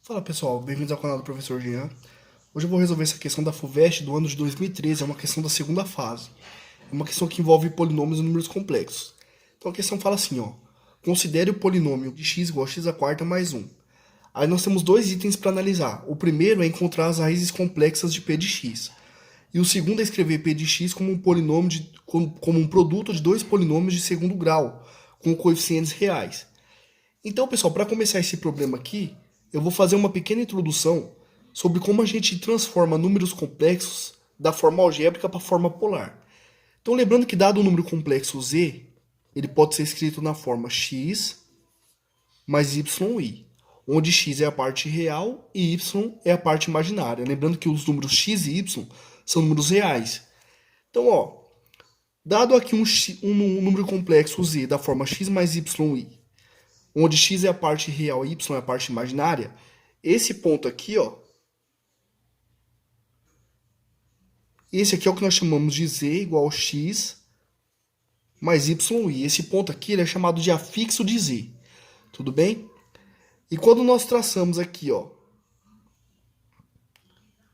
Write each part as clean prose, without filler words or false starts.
Fala pessoal, bem-vindos ao canal do Professor Jean. Hoje eu vou resolver essa questão da FUVEST do ano de 2013, é uma questão da segunda fase. É uma questão que envolve polinômios e números complexos. Então a questão fala assim, ó. Considere o polinômio de x igual a x à quarta mais 1. Aí nós temos dois itens para analisar. O primeiro é encontrar as raízes complexas de p de x. E o segundo é escrever p de x como um polinômio como um produto de dois polinômios de segundo grau, com coeficientes reais. Então, pessoal, para começar esse problema aqui, eu vou fazer uma pequena introdução sobre como a gente transforma números complexos da forma algébrica para a forma polar. Então, lembrando que dado o número complexo z, ele pode ser escrito na forma x mais yi, onde x é a parte real e y é a parte imaginária. Lembrando que os números x e y são números reais. Então, ó, dado aqui um número complexo z da forma x mais yi, onde x é a parte real e y é a parte imaginária, esse ponto aqui, ó, esse aqui é o que nós chamamos de z igual a x mais yi. Esse ponto aqui ele é chamado de afixo de z. Tudo bem? E quando nós traçamos aqui, ó,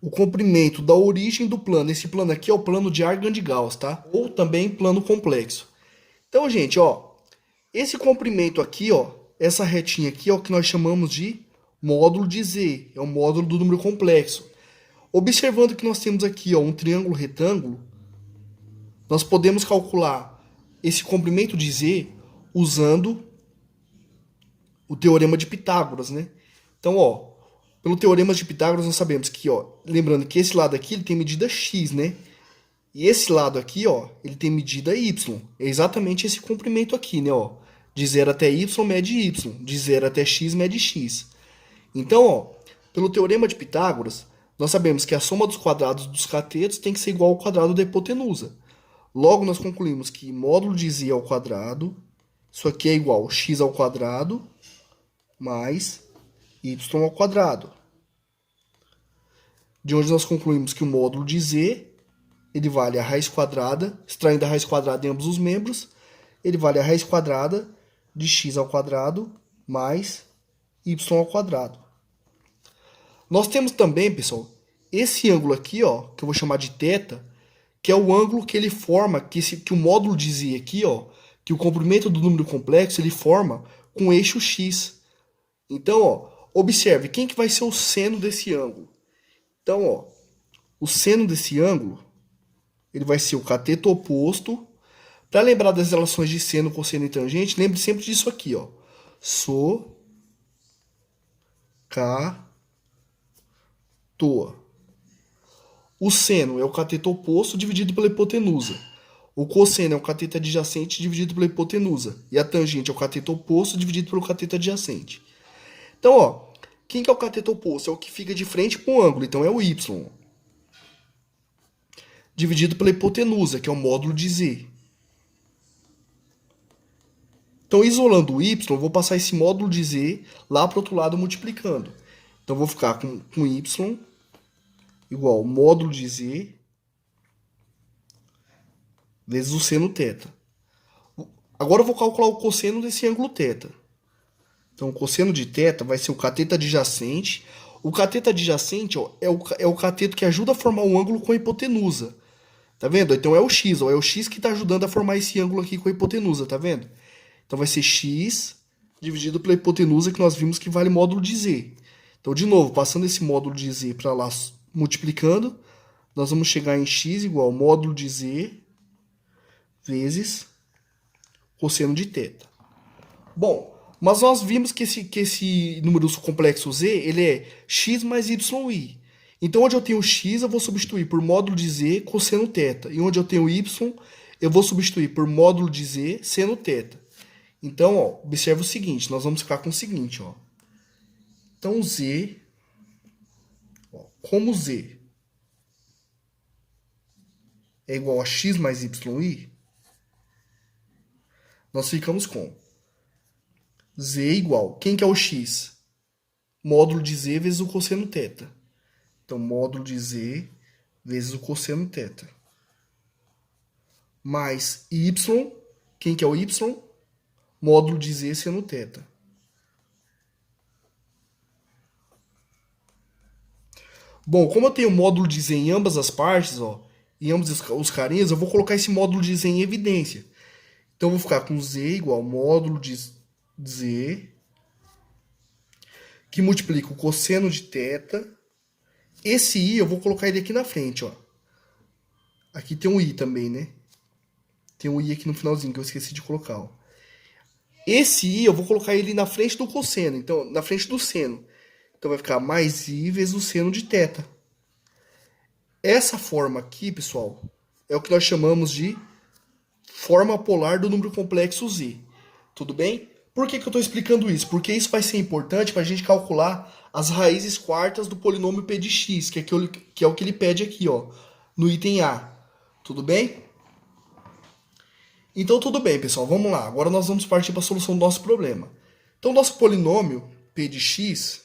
o comprimento da origem do plano, esse plano aqui é o plano de Argand-Gauss, tá? Ou também plano complexo. Então, gente, ó, esse comprimento aqui, ó, essa retinha aqui é o que nós chamamos de módulo de z, é o módulo do número complexo. Observando que nós temos aqui, ó, um triângulo retângulo, nós podemos calcular esse comprimento de z usando o teorema de Pitágoras, né? Então, ó, pelo teorema de Pitágoras nós sabemos que, ó, lembrando que esse lado aqui ele tem medida x, né? E esse lado aqui, ó, ele tem medida y. É exatamente esse comprimento aqui, né, ó? De 0 até y mede y, de 0 até x mede x. Então, ó, pelo teorema de Pitágoras, nós sabemos que a soma dos quadrados dos catetos tem que ser igual ao quadrado da hipotenusa. Logo, nós concluímos que módulo de z ao quadrado, isso aqui é igual a x ao quadrado mais y ao quadrado. De onde nós concluímos que o módulo de z, ele vale a raiz quadrada, extraindo a raiz quadrada em ambos os membros, ele vale a raiz quadrada de x ao quadrado mais y ao quadrado. Nós temos também, pessoal, esse ângulo aqui, ó, que eu vou chamar de θ, que é o ângulo que ele forma, que o módulo de z aqui, ó, que o comprimento do número complexo, ele forma com o eixo x. Então, ó, observe, quem que vai ser o seno desse ângulo? Então, ó, o seno desse ângulo, ele vai ser o cateto oposto. Para lembrar das relações de seno, cosseno e tangente, lembre sempre disso aqui, ó. Toa. O seno é o cateto oposto dividido pela hipotenusa. O cosseno é o cateto adjacente dividido pela hipotenusa. E a tangente é o cateto oposto dividido pelo cateto adjacente. Então, ó, quem que é o cateto oposto? É o que fica de frente com o ângulo. Então, é o y. Dividido pela hipotenusa, que é o módulo de z. Então, isolando o y, eu vou passar esse módulo de z lá para o outro lado multiplicando. Então, eu vou ficar com y igual ao módulo de z vezes o seno θ. Agora, eu vou calcular o cosseno desse ângulo θ. Então, o cosseno de θ vai ser o cateto adjacente. O cateto adjacente, ó, é o cateto que ajuda a formar um ângulo com a hipotenusa. Tá vendo? Então, é o x, ó, é o x que está ajudando a formar esse ângulo aqui com a hipotenusa, tá vendo? Então, vai ser x dividido pela hipotenusa, que nós vimos que vale módulo de z. Então, de novo, passando esse módulo de z para lá, multiplicando, nós vamos chegar em x igual ao módulo de z vezes cosseno de θ. Bom, mas nós vimos que esse número complexo z, ele é x mais yi. Então, onde eu tenho x, eu vou substituir por módulo de z cosseno θ. E onde eu tenho y, eu vou substituir por módulo de z seno θ. Então, ó, observe o seguinte, nós vamos ficar com o seguinte, ó. Então, z, ó, como z é igual a x mais yi, nós ficamos com z igual, quem que é o x? Módulo de z vezes o cosseno θ. Então, módulo de z vezes o cosseno θ. Mais y, quem que é o y? Módulo de z seno θ. Bom, como eu tenho módulo de Z em ambas as partes, ó, em ambos os carinhas, eu vou colocar esse módulo de Z em evidência. Então, eu vou ficar com Z igual módulo de Z, que multiplica o cosseno de θ. Esse I eu vou colocar ele aqui na frente, ó. Aqui tem um I também, né? Tem um I aqui no finalzinho que eu esqueci de colocar, ó. Esse I eu vou colocar ele na frente do cosseno, então, na frente do seno. Então vai ficar mais I vezes o seno de θ. Essa forma aqui, pessoal, é o que nós chamamos de forma polar do número complexo Z. Tudo bem? Por que eu estou explicando isso? Porque isso vai ser importante para a gente calcular as raízes quartas do polinômio P de x, que é o que ele pede aqui, ó, no item A. Tudo bem? Então, tudo bem, pessoal. Vamos lá. Agora nós vamos partir para a solução do nosso problema. Então, nosso polinômio P de x,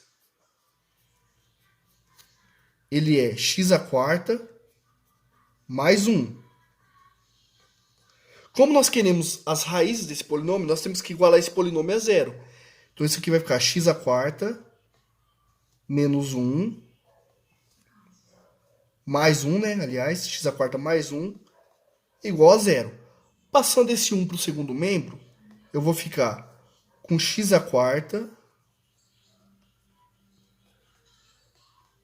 ele é x² mais 1. Como nós queremos as raízes desse polinômio, nós temos que igualar esse polinômio a zero. Então, isso aqui vai ficar x² menos 1, mais 1, né? Aliás, x² mais 1, igual a zero. Passando esse 1 para o segundo membro, eu vou ficar com x²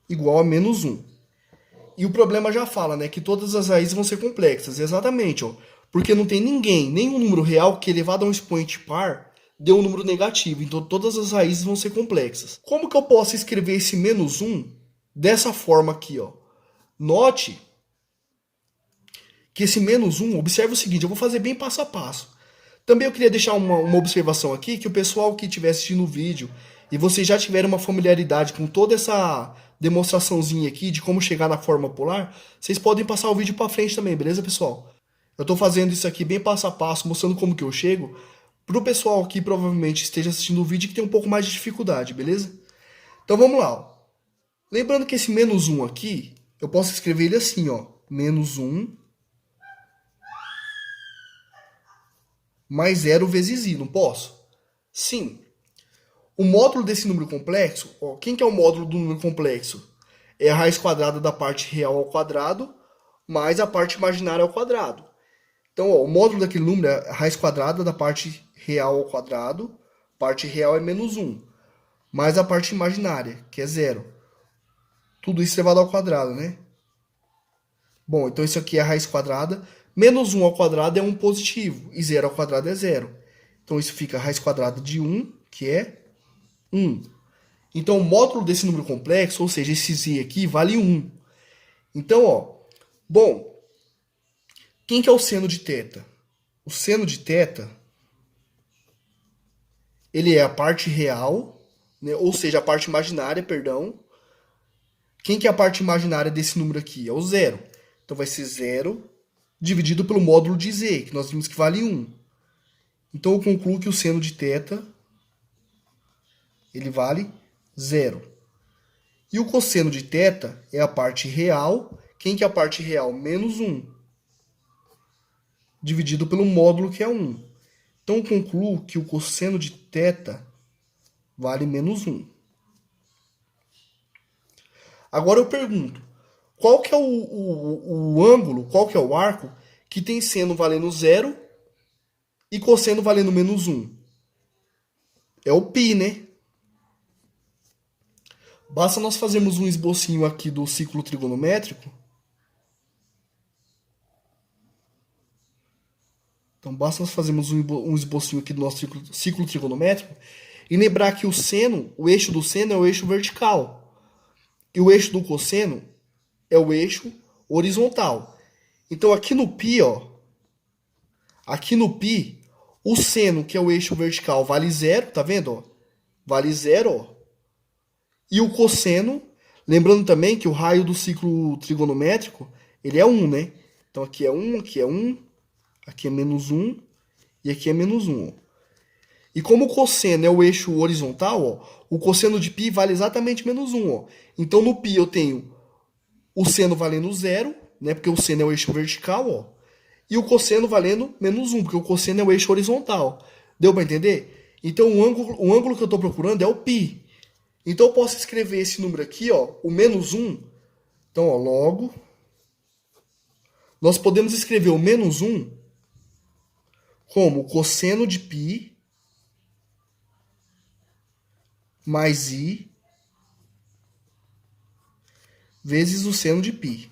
igual a menos 1. E o problema já fala, né, que todas as raízes vão ser complexas. Exatamente, ó. Porque não tem nenhum número real que elevado a um expoente par dê um número negativo. Então todas as raízes vão ser complexas. Como que eu posso escrever esse menos 1 dessa forma aqui, ó? Note que esse menos 1, observe o seguinte, eu vou fazer bem passo a passo. Também eu queria deixar uma observação aqui, que o pessoal que estiver assistindo o vídeo e vocês já tiverem uma familiaridade com toda essa demonstraçãozinha aqui de como chegar na forma polar, vocês podem passar o vídeo para frente também, beleza, pessoal? Eu estou fazendo isso aqui bem passo a passo, mostrando como que eu chego, para o pessoal que provavelmente esteja assistindo o vídeo que tem um pouco mais de dificuldade, beleza? Então vamos lá. Ó. Lembrando que esse menos 1 aqui, eu posso escrever ele assim, ó, menos 1 mais 0 vezes I, não posso? Sim. O módulo desse número complexo, ó, quem que é o módulo do número complexo? É a raiz quadrada da parte real ao quadrado mais a parte imaginária ao quadrado. Então, ó, o módulo daquele número é a raiz quadrada da parte real ao quadrado, parte real é menos 1, mais a parte imaginária, que é 0. Tudo isso elevado ao quadrado, né? Bom, então isso aqui é a raiz quadrada. Menos 1 ao quadrado é 1 positivo, e 0 ao quadrado é 0. Então isso fica a raiz quadrada de 1, que é 1. Então o módulo desse número complexo, ou seja, esse z aqui, vale 1. Então, ó, bom, quem que é o seno de θ? O seno de θ, ele é a parte real, né, ou seja, a parte imaginária, perdão. Quem que é a parte imaginária desse número aqui? É o 0. Então vai ser 0 dividido pelo módulo de z, que nós vimos que vale 1. Então eu concluo que o seno de θ, ele vale 0. E o cosseno de θ é a parte real. Quem que é a parte real? Menos 1. Dividido pelo módulo, que é 1. Então eu concluo que o cosseno de θ vale menos 1. Agora eu pergunto, qual que é o ângulo, qual que é o arco que tem seno valendo 0 e cosseno valendo menos 1? É o π, né? Basta nós fazermos um esbocinho aqui do ciclo trigonométrico. Então basta nós fazermos um esbocinho aqui do nosso ciclo trigonométrico e lembrar que o seno, o eixo do seno é o eixo vertical. E o eixo do cosseno é o eixo horizontal. Então aqui no π, ó, aqui no π, o seno, que é o eixo vertical, vale 0, tá vendo? Ó? Vale 0, ó. E o cosseno, lembrando também que o raio do ciclo trigonométrico, ele é 1, né? Então aqui é 1, aqui é 1, aqui é menos 1 e aqui é menos 1. Ó. E como o cosseno é o eixo horizontal, ó, o cosseno de π vale exatamente menos 1. Ó. Então no π eu tenho o seno valendo 0, né, porque o seno é o eixo vertical, ó, e o cosseno valendo menos 1, porque o cosseno é o eixo horizontal. Deu para entender? Então o ângulo que eu estou procurando é o π. Então eu posso escrever esse número aqui, ó, o menos 1, Então, ó, logo, nós podemos escrever o menos 1 como cosseno de π mais i vezes o seno de π.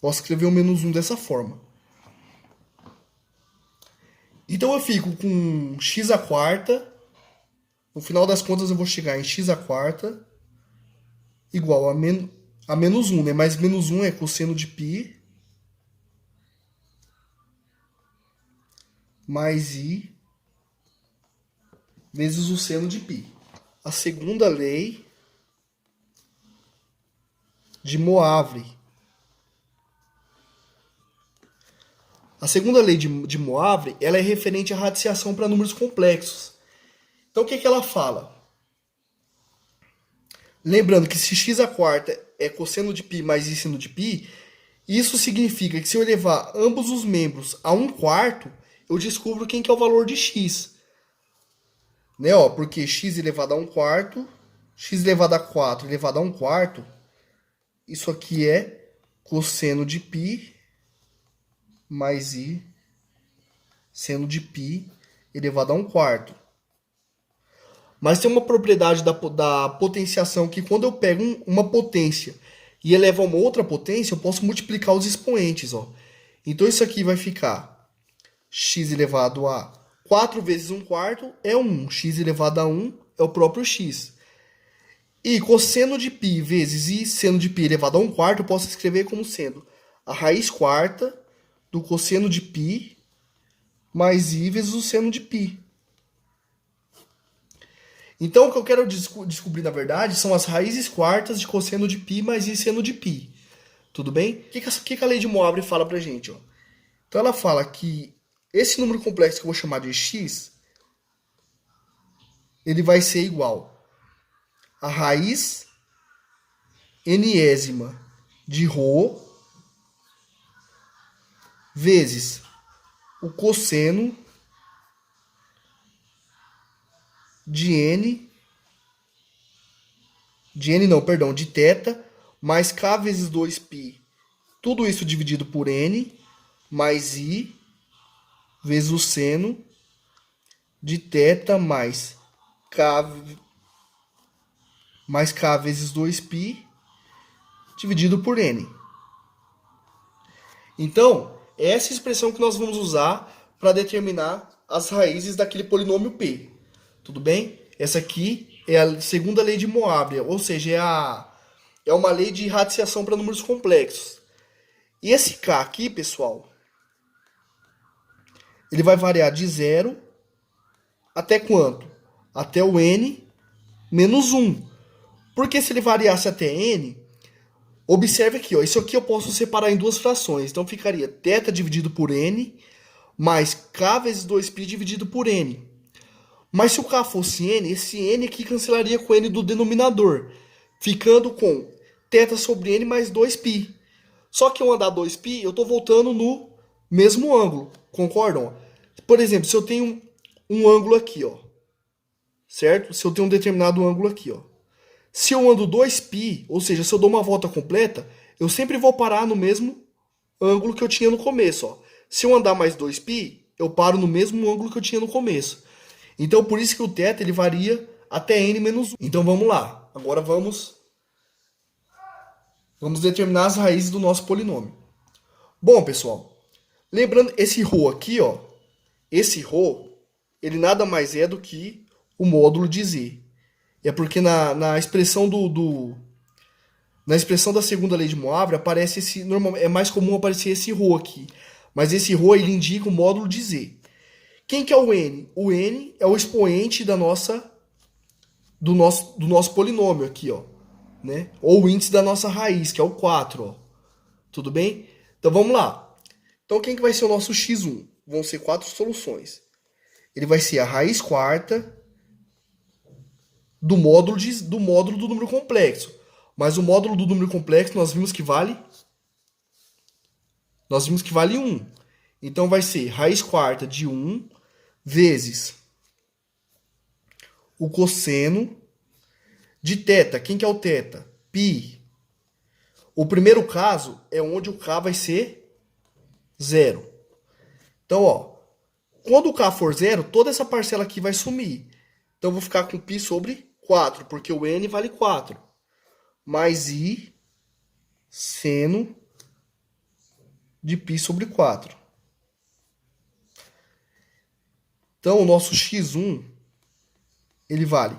Posso escrever o menos 1 dessa forma. Então eu fico com x à quarta. No final das contas eu vou chegar em x à quarta igual a menos 1, né? Mas menos 1 é cosseno de π mais i vezes o seno de π. A segunda lei de Moivre. A segunda lei de Moivre, ela é referente à radiciação para números complexos. Então o que ela fala? Lembrando que se x à quarta é cosseno de π mais i seno de π, isso significa que se eu elevar ambos os membros a 1/4, eu descubro quem que é o valor de x. Né, ó, porque x elevado a 1/4, x elevado a 4 elevado a 1/4, isso aqui é cosseno de π mais i seno de π elevado a 1/4. Mas tem uma propriedade da potenciação que quando eu pego uma potência e elevo a uma outra potência, eu posso multiplicar os expoentes. Ó. Então isso aqui vai ficar x elevado a 4 vezes 1/4 é 1. X elevado a 1 é o próprio x. E cosseno de π vezes i seno de π elevado a 1/4 eu posso escrever como sendo a raiz quarta do cosseno de π mais i vezes o seno de π. Então, o que eu quero descobrir, na verdade, são as raízes quartas de cosseno de π mais i seno de π. Tudo bem? O que a lei de Moivre fala pra gente? Ó? Então, ela fala que esse número complexo que eu vou chamar de x, ele vai ser igual a raiz nésima de ρ vezes o cosseno de θ mais k vezes 2π, tudo isso dividido por n, mais i vezes o seno de θ mais k vezes 2π dividido por n. Então, é essa expressão que nós vamos usar para determinar as raízes daquele polinômio p. Tudo bem? Essa aqui é a segunda lei de Moivre, ou seja, é uma lei de radiciação para números complexos. E esse k aqui, pessoal, ele vai variar de 0 até quanto? Até o n menos 1. Porque se ele variasse até n, observe aqui, ó, isso aqui eu posso separar em duas frações. Então ficaria θ dividido por n mais k vezes 2π dividido por n. Mas se o k fosse n, esse n aqui cancelaria com o n do denominador, ficando com θ sobre n mais 2π. Só que ao andar 2π, eu estou voltando no mesmo ângulo, concordam? Por exemplo, se eu tenho um ângulo aqui, ó, certo? Se eu tenho um determinado ângulo aqui, ó. Se eu ando 2π, ou seja, se eu dou uma volta completa, eu sempre vou parar no mesmo ângulo que eu tinha no começo, ó. Se eu andar mais 2π, eu paro no mesmo ângulo que eu tinha no começo. Então, por isso que o θ ele varia até n menos 1. Então, vamos lá. Agora vamos determinar as raízes do nosso polinômio. Bom, pessoal, lembrando, esse ρ aqui, ó, esse ρ, ele nada mais é do que o módulo de z. É porque na expressão na expressão da segunda lei de Moivre aparece esse, normalmente é mais comum aparecer esse ρ aqui, mas esse ρ ele indica o módulo de z. Quem que é o n? O n é o expoente do nosso polinômio aqui, ó, né? Ou o índice da nossa raiz, que é o 4, ó. Tudo bem? Então vamos lá. Então quem que vai ser o nosso x1? Vão ser 4 soluções. Ele vai ser a raiz quarta do módulo do número complexo. Mas o módulo do número complexo nós vimos que vale 1. Então vai ser raiz quarta de 1 vezes o cosseno de θ. Quem que é o θ? Π O primeiro caso é onde o K vai ser 0. Então, ó, quando o K for 0, toda essa parcela aqui vai sumir. Então, eu vou ficar com π sobre 4, porque o N vale 4. Mais I seno de π sobre 4. Então, o nosso x1, ele vale...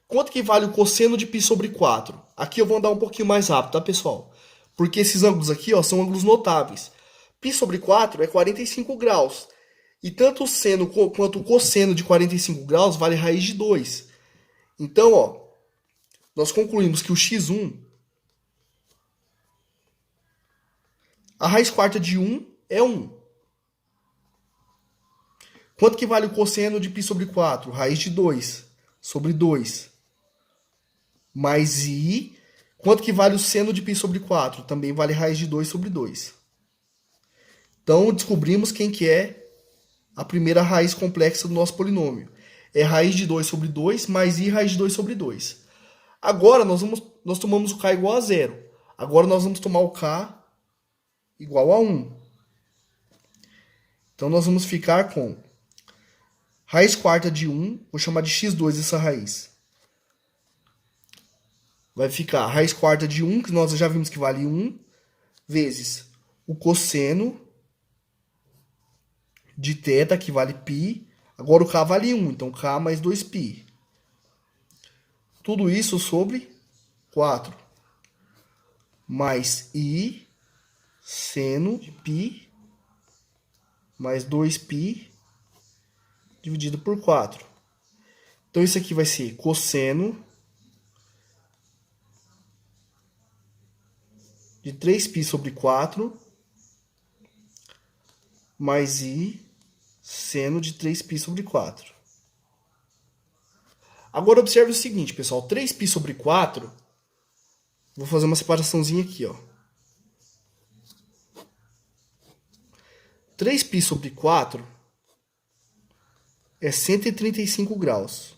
Quanto que vale o cosseno de π sobre 4? Aqui eu vou andar um pouquinho mais rápido, tá, pessoal? Porque esses ângulos aqui, ó, são ângulos notáveis. Π sobre 4 é 45 graus. E tanto o seno quanto o cosseno de 45 graus vale raiz de 2. Então, ó, nós concluímos que o x1, a raiz quarta de 1 é 1. Quanto que vale o cosseno de π sobre 4? Raiz de 2 sobre 2. Mais I. Quanto que vale o seno de π sobre 4? Também vale raiz de 2 sobre 2. Então, descobrimos quem que é a primeira raiz complexa do nosso polinômio. É raiz de 2 sobre 2 mais I raiz de 2 sobre 2. Agora, nós tomamos o K igual a 0. Agora, nós vamos tomar o K igual a 1. Então, nós vamos ficar com raiz quarta de 1. Vou chamar de x2 essa raiz. Vai ficar raiz quarta de 1, que nós já vimos que vale 1, vezes o cosseno de θ, que vale π. Agora o K vale 1, então K mais 2π. Tudo isso sobre 4. Mais I seno de π mais 2π dividido por 4. Então isso aqui vai ser cosseno de 3π sobre 4 mais I seno de 3π sobre 4. Agora observe o seguinte, pessoal. 3π sobre 4, vou fazer uma separaçãozinha aqui, ó. 3π sobre 4 é 135 graus.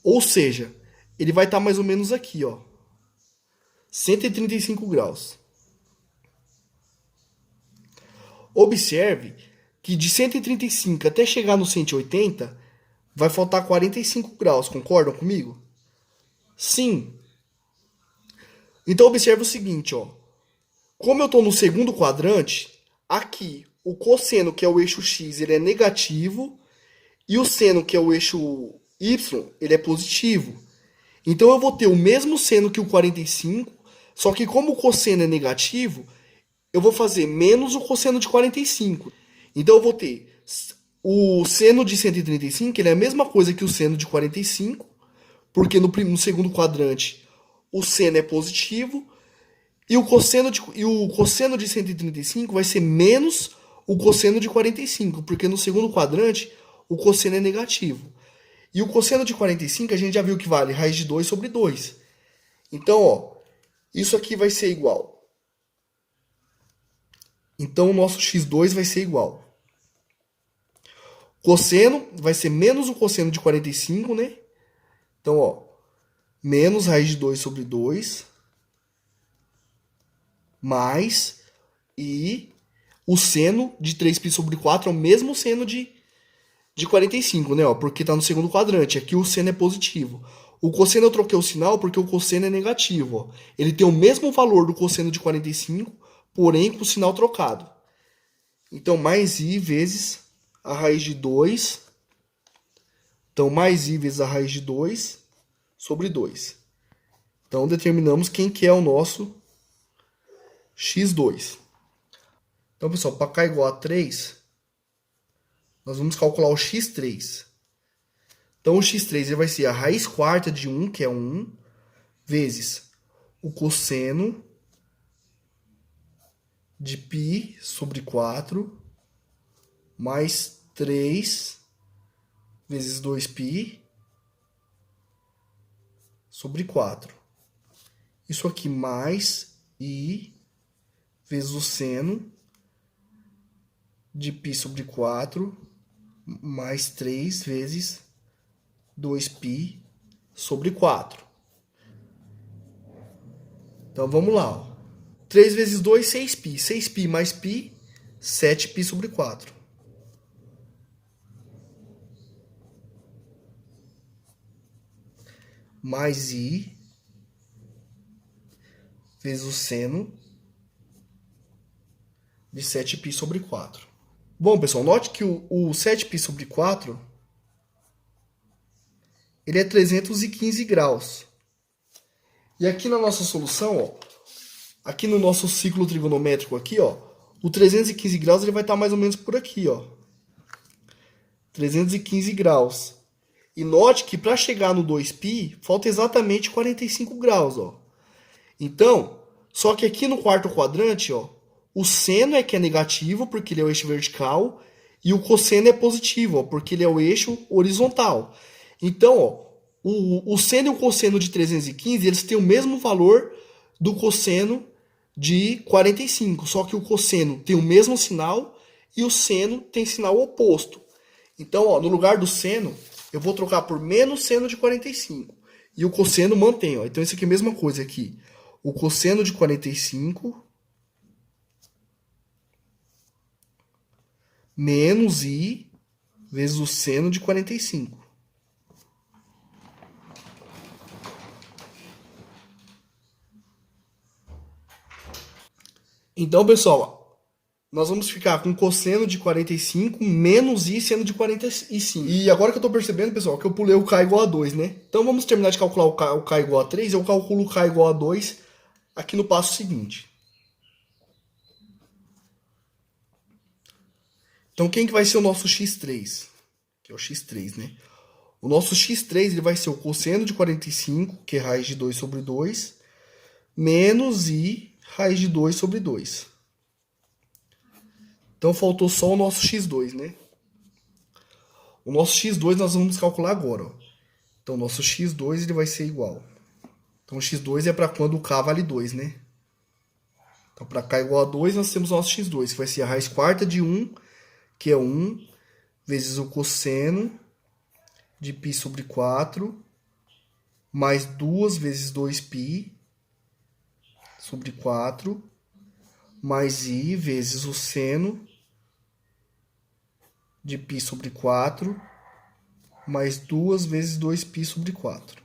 Ou seja, ele vai estar mais ou menos aqui, ó. 135 graus. Observe que de 135 até chegar no 180, vai faltar 45 graus. Concordam comigo? Sim. Então, observe o seguinte, ó. Como eu estou no segundo quadrante, aqui o cosseno, que é o eixo x, ele é negativo, e o seno, que é o eixo y, ele é positivo. Então, eu vou ter o mesmo seno que o 45, só que como o cosseno é negativo, eu vou fazer menos o cosseno de 45. Então, eu vou ter o seno de 135, ele é a mesma coisa que o seno de 45, porque no segundo quadrante o seno é positivo, e o cosseno de 135 vai ser menos o cosseno de 45, porque no segundo quadrante o cosseno é negativo. E o cosseno de 45 a gente já viu que vale raiz de 2 sobre 2. Então, ó, isso aqui vai ser igual. Então, o nosso x2 vai ser igual. Cosseno vai ser menos o cosseno de 45, né? Então, ó, menos raiz de 2 sobre 2, mais, e o seno de 3π sobre 4 é o mesmo seno de 45, né? Ó, porque está no segundo quadrante. Aqui o seno é positivo. O cosseno eu troquei o sinal porque o cosseno é negativo. Ó. Ele tem o mesmo valor do cosseno de 45, porém com o sinal trocado. Então, mais i vezes a raiz de 2. Então, mais i vezes a raiz de 2 sobre 2. Então, determinamos quem que é o nosso x2. Então, pessoal, para k igual a 3, nós vamos calcular o x3. Então, o x3 ele vai ser a raiz quarta de 1, que é 1, vezes o cosseno de π sobre 4, mais 3 vezes 2π sobre 4. Isso aqui mais i vezes o seno de π sobre 4, mais 3 vezes 2π sobre 4. Então vamos lá, ó. 3 vezes 2, 6π. 6π mais π, 7π sobre 4. Mais i vezes o seno de 7π sobre 4. Bom, pessoal, note que o 7π sobre 4 ele é 315 graus. E aqui na nossa solução, ó, aqui no nosso ciclo trigonométrico aqui, ó, o 315 graus ele vai estar mais ou menos por aqui, ó. 315 graus. E note que para chegar no 2π, falta exatamente 45 graus, ó. Então, só que aqui no quarto quadrante, ó, o seno é que é negativo, porque ele é o eixo vertical, e o cosseno é positivo, ó, porque ele é o eixo horizontal. Então, ó, o seno e o cosseno de 315, eles têm o mesmo valor do cosseno de 45, só que o cosseno tem o mesmo sinal e o seno tem sinal oposto. Então, ó, no lugar do seno, eu vou trocar por menos seno de 45. E o cosseno mantém, ó. Então, isso aqui é a mesma coisa aqui. O cosseno de 45 menos i vezes o seno de 45. Então, pessoal, nós vamos ficar com cosseno de 45 menos i seno de 45. E agora que eu estou percebendo, pessoal, que eu pulei o k igual a 2, né? Então, vamos terminar de calcular o k igual a 3. Eu calculo o k igual a 2 aqui no passo seguinte. Então, quem que vai ser o nosso x3? Que é o x3, né? O nosso x3 ele vai ser o cosseno de 45, que é raiz de 2 sobre 2, menos i raiz de 2 sobre 2. Então, faltou só o nosso x2, né? O nosso x2 nós vamos calcular agora, ó. Então, o nosso x2 ele vai ser igual. Então, o x2 é para quando o k vale 2, né? Então, para k igual a 2, nós temos o nosso x2, que vai ser a raiz quarta de 1, que é 1, vezes o cosseno de π sobre 4, mais 2 vezes 2π sobre 4, mais i vezes o seno de π sobre 4, mais 2 vezes 2π sobre 4.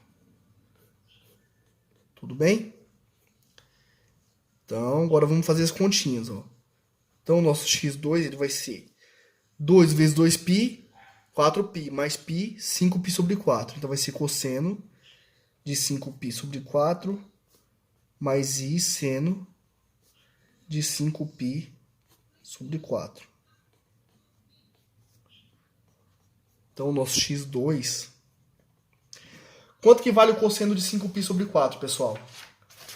Tudo bem? Então, agora vamos fazer as continhas, ó. Então, o nosso x2 ele vai ser 2 vezes 2π, 4π, mais π, 5π sobre 4. Então, vai ser cosseno de 5π sobre 4, mais i seno de 5π sobre 4. Então, o nosso x2... Quanto que vale o cosseno de 5π sobre 4, pessoal?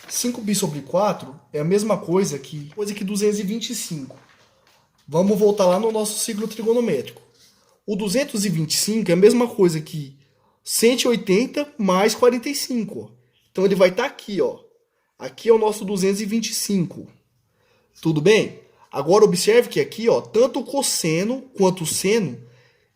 5π sobre 4 é a mesma coisa que 225. Vamos voltar lá no nosso ciclo trigonométrico. O 225 é a mesma coisa que 180 mais 45. Ó. Então, ele vai estar aqui, ó. Aqui é o nosso 225. Tudo bem? Agora, observe que aqui, ó, tanto o cosseno quanto o seno,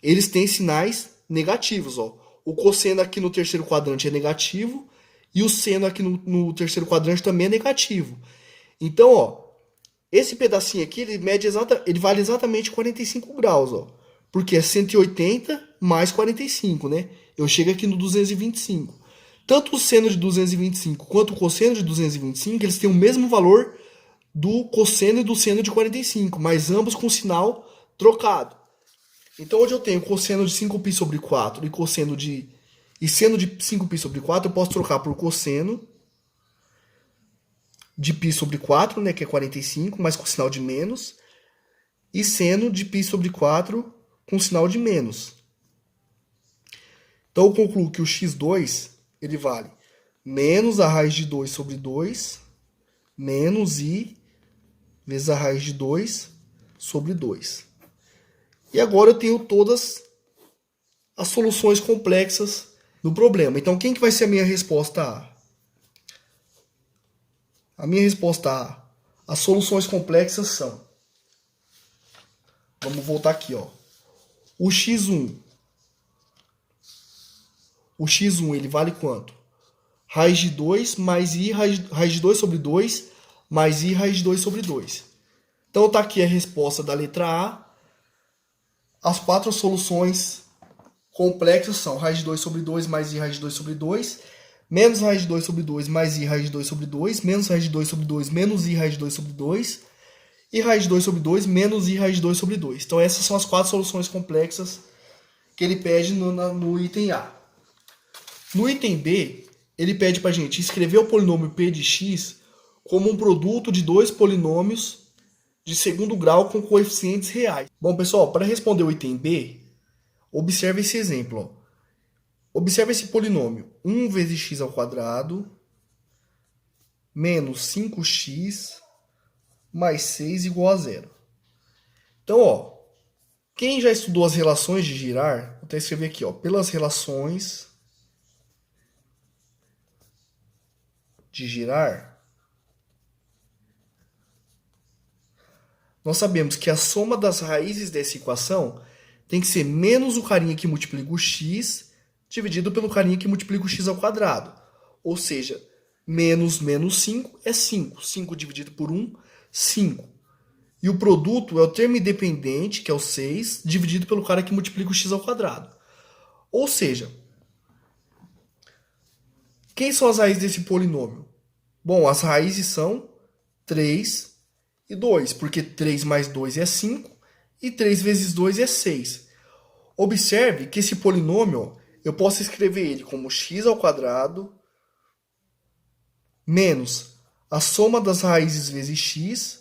eles têm sinais negativos, ó. O cosseno aqui no terceiro quadrante é negativo e o seno aqui no terceiro quadrante também é negativo. Então, ó, esse pedacinho aqui, ele vale exatamente 45 graus, ó. Porque é 180 mais 45, né? Eu chego aqui no 225. Tanto o seno de 225 quanto o cosseno de 225, eles têm o mesmo valor do cosseno e do seno de 45, mas ambos com sinal trocado. Então, hoje eu tenho cosseno de 5π sobre 4 e seno de 5π sobre 4, eu posso trocar por cosseno de π sobre 4, né, que é 45, mas com sinal de menos, e seno de π sobre 4 com sinal de menos. Então, eu concluo que o x2 ele vale menos a raiz de 2 sobre 2, menos i vezes a raiz de 2 sobre 2. E agora eu tenho todas as soluções complexas do problema. Então, quem que vai ser a minha resposta A? A minha resposta A. As soluções complexas são... Vamos voltar aqui, ó. O x1. O x1 ele vale quanto? raiz de 2 mais i raiz de 2 sobre 2 mais i raiz de 2 sobre 2. Então está aqui a resposta da letra A. As 4 soluções complexas são raiz de 2 sobre 2 mais i raiz de 2 sobre 2, menos raiz de 2 sobre 2 mais i raiz de 2 sobre 2, menos raiz de 2 sobre 2 menos i raiz de 2 sobre 2, e raiz de 2 sobre 2 menos i raiz de 2 sobre 2. Então essas são as 4 soluções complexas que ele pede no item A. No item B, ele pede para a gente escrever o polinômio p de x como um produto de dois polinômios de segundo grau com coeficientes reais. Bom, pessoal, para responder o item B, observe esse exemplo. Ó. Observe esse polinômio. 1 vezes x ao quadrado menos 5x mais 6 igual a zero. Então, ó, quem já estudou as relações de Girard, vou até escrever aqui, ó, pelas relações de Girard, nós sabemos que a soma das raízes dessa equação tem que ser menos o carinha que multiplica o x dividido pelo carinha que multiplica o x ao quadrado. Ou seja, menos menos 5 é 5. 5 dividido por 1, 5. E o produto é o termo independente, que é o 6, dividido pelo cara que multiplica o x ao quadrado. Ou seja, quem são as raízes desse polinômio? Bom, as raízes são 3 e 2, porque 3 mais 2 é 5 e 3 vezes 2 é 6. Observe que esse polinômio, eu posso escrever ele como x ao quadrado menos a soma das raízes vezes x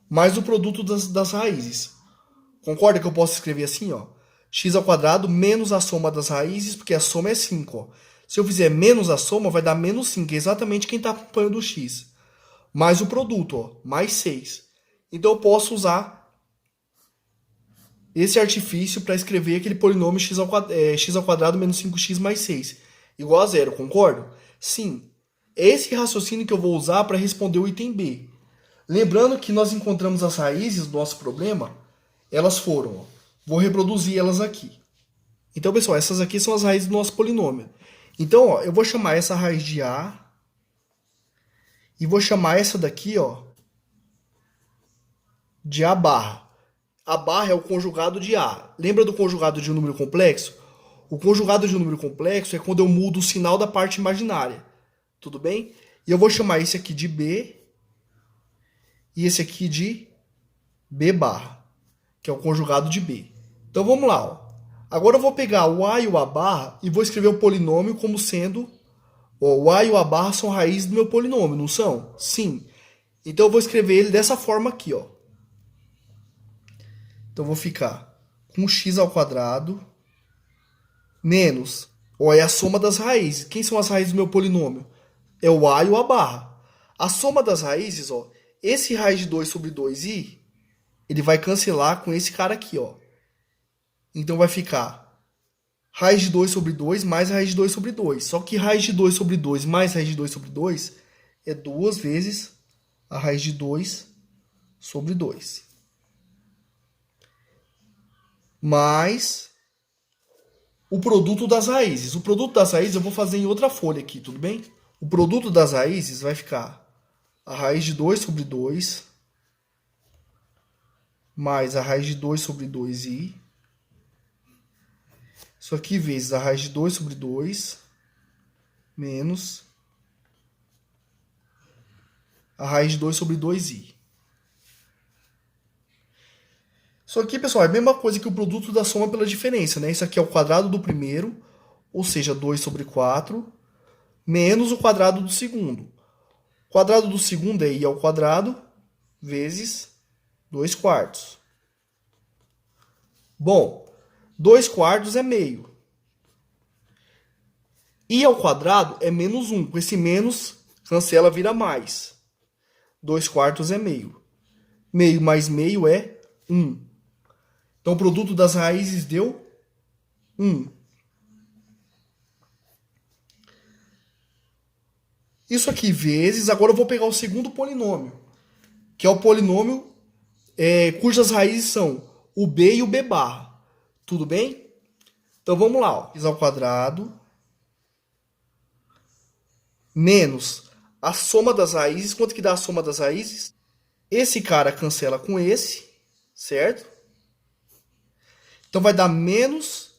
mais o produto das raízes. Concorda que eu posso escrever assim, ó? X ao quadrado menos a soma das raízes, porque a soma é 5. Ó. Se eu fizer menos a soma, vai dar menos 5, que é exatamente quem está acompanhando o x. Mais o produto, ó, mais 6. Então eu posso usar esse artifício para escrever aquele polinômio x ao quadrado menos 5x mais 6. Igual a zero, concordo? Sim. É esse raciocínio que eu vou usar para responder o item B. Lembrando que nós encontramos as raízes do nosso problema, elas foram, ó, vou reproduzir elas aqui. Então, pessoal, essas aqui são as raízes do nosso polinômio. Então, ó, eu vou chamar essa raiz de A e vou chamar essa daqui, ó, de A barra. A barra é o conjugado de A. Lembra do conjugado de um número complexo? O conjugado de um número complexo é quando eu mudo o sinal da parte imaginária. Tudo bem? E eu vou chamar esse aqui de B e esse aqui de B barra, que é o conjugado de B. Então vamos lá. Ó. Agora eu vou pegar o A e o A barra e vou escrever o polinômio como sendo... Ó, o A e o A barra são raízes do meu polinômio, não são? Sim. Então eu vou escrever ele dessa forma aqui. Ó. Então eu vou ficar com x ao quadrado menos... Ó, é a soma das raízes. Quem são as raízes do meu polinômio? É o A e o A barra. A soma das raízes, ó, esse raiz de 2 sobre 2i, ele vai cancelar com esse cara aqui, ó. Então vai ficar raiz de 2 sobre 2 mais raiz de 2 sobre 2. Só que raiz de 2 sobre 2 mais raiz de 2 sobre 2 é 2 vezes a raiz de 2 sobre 2. Mais o produto das raízes. O produto das raízes eu vou fazer em outra folha aqui, tudo bem? O produto das raízes vai ficar a raiz de 2 sobre 2 mais a raiz de 2 sobre 2i. Isso aqui vezes a raiz de 2 sobre 2 menos a raiz de 2 sobre 2i. Isso aqui, pessoal, é a mesma coisa que o produto da soma pela diferença, né? Isso aqui é o quadrado do primeiro, ou seja, 2 sobre 4, menos o quadrado do segundo. O quadrado do segundo é i ao quadrado vezes 2 quartos. Bom, 2 quartos é meio. I ao quadrado é menos 1. Com esse menos, cancela, vira mais. 2 quartos é meio. Meio mais meio é 1. Então, o produto das raízes deu 1. Isso aqui vezes, agora eu vou pegar o segundo polinômio, que é o polinômio cujas raízes são o b e o b barra. Tudo bem? Então vamos lá. Ó. X ao quadrado menos a soma das raízes. Quanto que dá a soma das raízes? Esse cara cancela com esse, certo? Então vai dar menos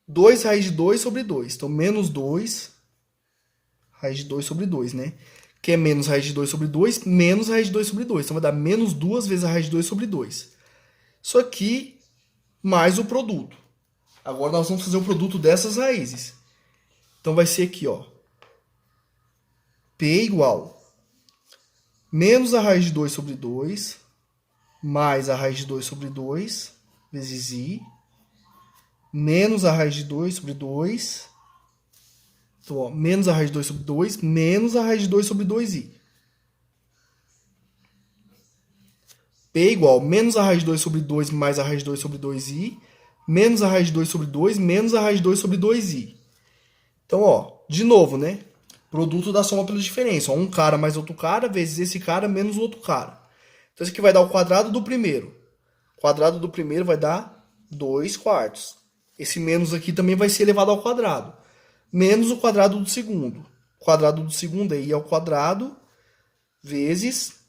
2 raiz de 2 sobre 2. Então, menos 2 raiz de 2 sobre 2, né? Que é menos raiz de 2 sobre 2, menos raiz de 2 sobre 2. Então, vai dar menos 2 vezes a raiz de 2 sobre 2. Isso aqui, mais o produto. Agora, nós vamos fazer o produto dessas raízes. Então, vai ser aqui, ó. P igual menos a raiz de 2 sobre 2, mais a raiz de 2 sobre 2, vezes I, menos a raiz de 2 sobre 2, então, ó, menos a raiz de 2 sobre 2, menos a raiz de 2 sobre 2i. P igual menos a raiz de 2 sobre 2 mais a raiz de 2 sobre 2i, menos a raiz de 2 sobre 2, menos a raiz de 2 sobre 2i. Então, ó, de novo, né? Produto da soma pela diferença. Ó, um cara mais outro cara, vezes esse cara menos o outro cara. Então, isso aqui vai dar o quadrado do primeiro. O quadrado do primeiro vai dar 2 quartos. Esse menos aqui também vai ser elevado ao quadrado. Menos o quadrado do segundo. O quadrado do segundo é I ao quadrado, vezes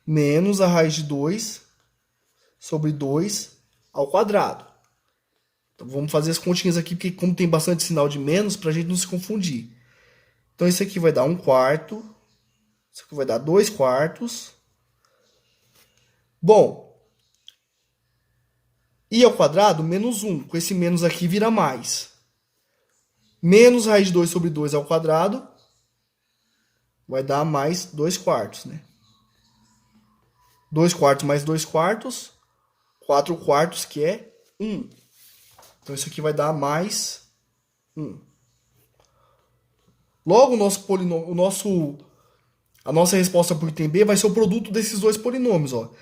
menos a raiz de 2 sobre 2 ao quadrado. Então, vamos fazer as continhas aqui, porque como tem bastante sinal de menos, para a gente não se confundir. Então, isso aqui vai dar 1 quarto. Isso aqui vai dar 2 quartos. Bom, I ao quadrado, menos 1. Com esse menos aqui vira mais. Menos raiz de 2 sobre 2 ao quadrado vai dar mais 2 quartos, né? 2 quartos mais 2 quartos. 4 quartos, que é 1. Então, isso aqui vai dar mais 1. Logo, a nossa resposta por item B vai ser o produto desses dois polinômios. Ó.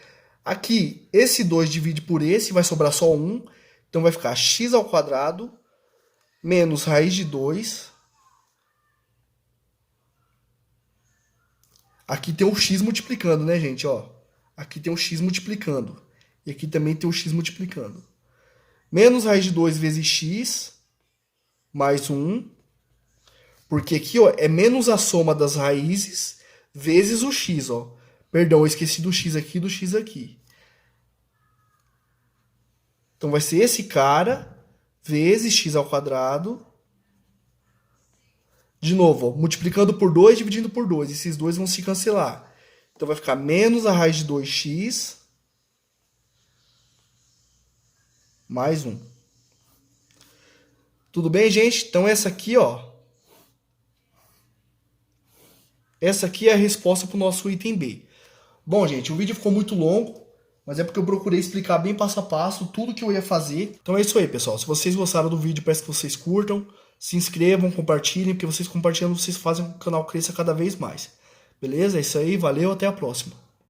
Aqui, esse 2 divide por esse, vai sobrar só 1. Então, vai ficar x ao quadrado menos raiz de 2. Aqui tem o x multiplicando, né, gente? Ó, aqui tem o x multiplicando. E aqui também tem o x multiplicando. Menos raiz de 2 vezes x mais 1. Porque aqui, ó, é menos a soma das raízes vezes o x, ó. Perdão, eu esqueci do x aqui e do x aqui. Então, vai ser esse cara vezes x ao quadrado. De novo, ó, multiplicando por 2, dividindo por 2. Esses dois vão se cancelar. Então, vai ficar menos a raiz de 2x mais 1. Tudo bem, gente? Então, essa aqui, ó. Essa aqui é a resposta para o nosso item B. Bom, gente, o vídeo ficou muito longo, mas é porque eu procurei explicar bem passo a passo tudo que eu ia fazer. Então é isso aí, pessoal. Se vocês gostaram do vídeo, peço que vocês curtam, se inscrevam, compartilhem, porque vocês compartilhando, vocês fazem com que o canal cresça cada vez mais. Beleza? É isso aí, valeu, até a próxima.